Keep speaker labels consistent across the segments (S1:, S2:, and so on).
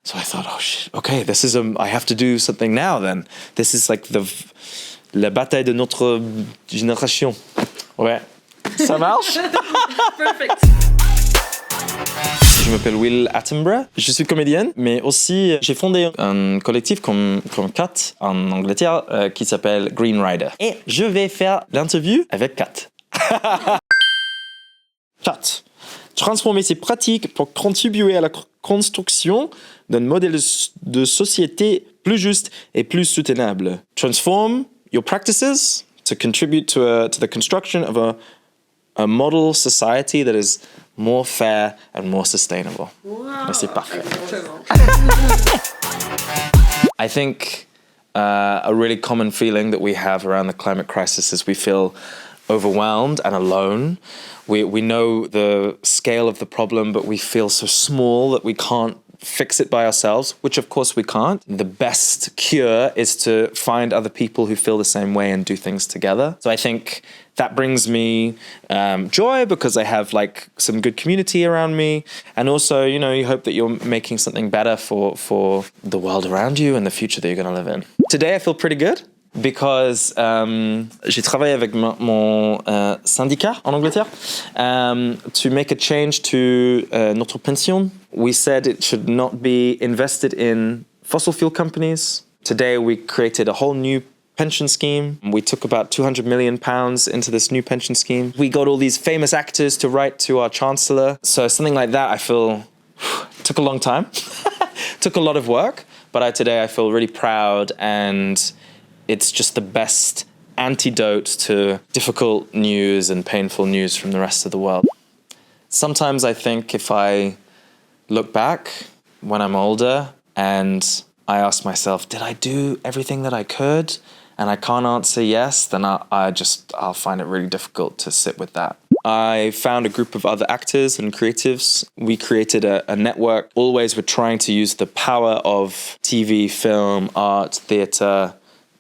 S1: So I thought, oh shit, okay, this is I have to do something now then. This is like la bataille de notre génération. Ouais. Ça marche?
S2: Perfect.
S1: Je m'appelle Will Attenborough, je suis comédienne, mais aussi j'ai fondé un collectif comme Kat en Angleterre qui s'appelle Green Rider. Et je vais faire l'interview avec Kat. Kat, transformer ses pratiques pour contribuer à la construction d'un modèle de société plus juste et plus soutenable. Transform your practices to contribute to the construction of a model society that is more fair and more sustainable.
S2: Wow.
S1: C'est parfait. I think a really common feeling that we have around the climate crisis is we feel overwhelmed and alone. We know the scale of the problem, but we feel so small that we can't fix it by ourselves, which of course we can't. The best cure is to find other people who feel the same way and do things together. So I think that brings me joy because I have like some good community around me. And also, you know, you hope that you're making something better for the world around you and the future that you're going to live in. Today I feel pretty good because j'ai travaillé avec mon syndicat en Angleterre to make a change to notre pension. We said it should not be invested in fossil fuel companies. Today we created a whole new pension scheme. We took about £200 million into this new pension scheme. We got all these famous actors to write to our chancellor. So something like that, I feel, took a long time, took a lot of work. But today I feel really proud, and it's just the best antidote to difficult news and painful news from the rest of the world. Sometimes I think if I look back when I'm older and I ask myself, did I do everything that I could? And I can't answer yes, then I'll find it really difficult to sit with that. I found a group of other actors and creatives. We created a network. Always we're trying to use the power of TV, film, art, theatre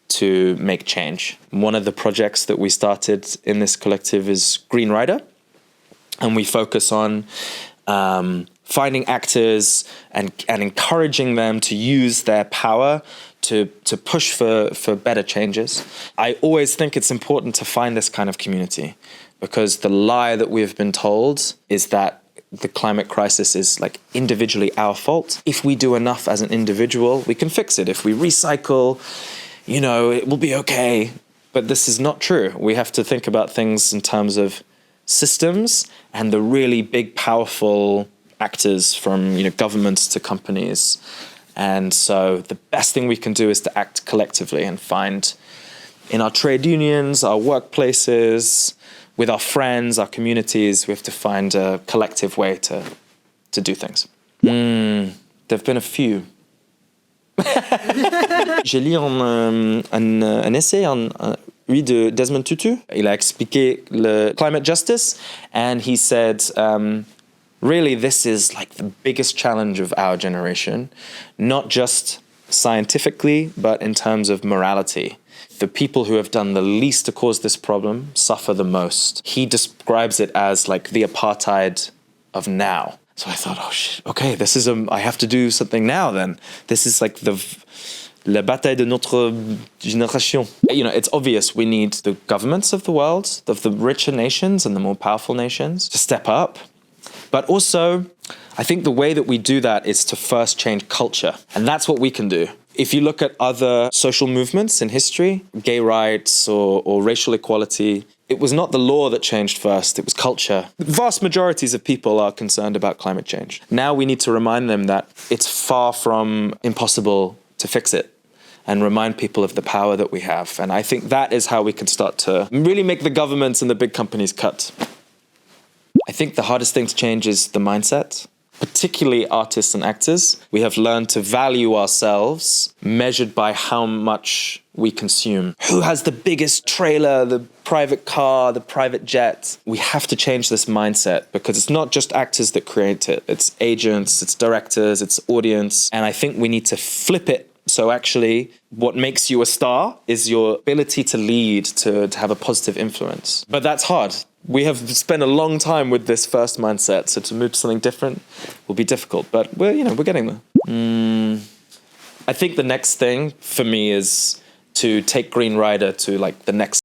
S1: to make change. One of the projects that we started in this collective is Green Rider. And we focus on finding actors and encouraging them to use their power to push for better changes. I always think it's important to find this kind of community because the lie that we've been told is that the climate crisis is like individually our fault. If we do enough as an individual, we can fix it. If we recycle, you know, it will be okay. But this is not true. We have to think about things in terms of systems and the really big, powerful actors from, you know, governments to companies. And so the best thing we can do is to act collectively and find in our trade unions, our workplaces, with our friends, our communities, we have to find a collective way to do things. There've been a few. J'ai lu un essai de Desmond Tutu. Il a expliqué le climate justice, and he said, really, this is like the biggest challenge of our generation, not just scientifically, but in terms of morality. The people who have done the least to cause this problem suffer the most. He describes it as like the apartheid of now. So I thought, oh shit, okay, this is I have to do something now then. This is like la bataille de notre génération. You know, it's obvious we need the governments of the world, of the richer nations and the more powerful nations to step up. But also, I think the way that we do that is to first change culture. And that's what we can do. If you look at other social movements in history, gay rights or racial equality, it was not the law that changed first, it was culture. Vast majorities of people are concerned about climate change. Now we need to remind them that it's far from impossible to fix it and remind people of the power that we have. And I think that is how we can start to really make the governments and the big companies cut. I think the hardest thing to change is the mindset. Particularly artists and actors, we have learned to value ourselves measured by how much we consume. Who has the biggest trailer, the private car, the private jet? We have to change this mindset because it's not just actors that create it. It's agents, it's directors, it's audience. And I think we need to flip it. So actually, what makes you a star is your ability to lead, to have a positive influence. But that's hard. we have spent a long time with this first mindset, so to move to something different will be difficult, but we're getting there. I think the next thing for me is to take Green Rider to like the next